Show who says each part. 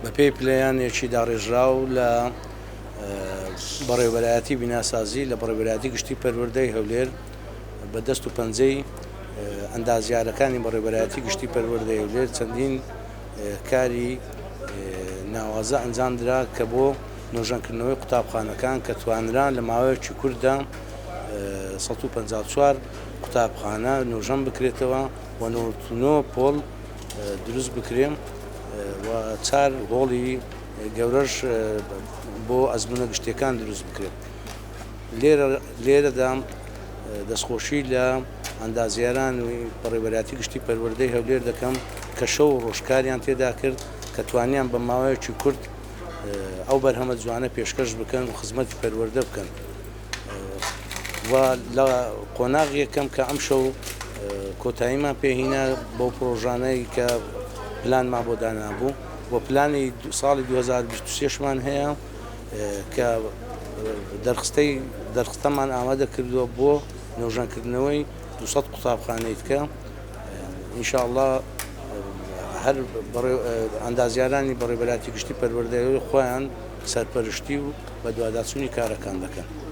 Speaker 1: بەپێی پلەیانێکی داڕێژراو لە بەڕێوەبەرایەتی بیناسازی لە بەڕێوەبەرایەتی گشتی پەروەردەی هەولێر بە دەست و پەنجەی ئەندازیارەکانی بەڕێوەبەرایەتی گشتی پەروەردەی هەولێر چەندین کاری ناوازە ئەنجامدرا کە بۆ نۆژەنکردنەوەی قوتابخانەکان کە توانران لە ماوەیەکی کووردا 154 قوتابخانە نۆژەن بکرێتەوە و 99 پۆل دروست بکرێن و 4 هۆڵی گەورەش بۆ ئەزمونە گشتیەکان دروست بکرێت. لێرەدا دەستخۆشی لە ئەندازیاران و بەڕێوەبەرایەتی گشتی پەروەردەی هەولێر دەکەم کە شەو و ڕۆژکاریان تێدا کرد کە توانیان بە ماوەیەکی کورت ئەو بەرهەمە جوانە پێشکەش بکەن و خزمەتی پەروەردە بکەن. و لە قۆناغ یەکەم کە ئەم شەو کۆتاییمان پێهینا بۆ پرۆژانەی کە پلانمان بۆ دانابوو بۆ پلانی ساڵی 2023مان هەیە کە دەرخستەمان ئامادە کردووە بۆ نۆژەنکردنەوەی 200 قوتابخانەی دیکە. ئینشاءڵڵا هەر ئەندازیارانی بەڕێوەبەرایەتی گشتی پەروەردەی خۆیان سەرپەرشتی و بە دواداچوونی کارەکان دەکەن.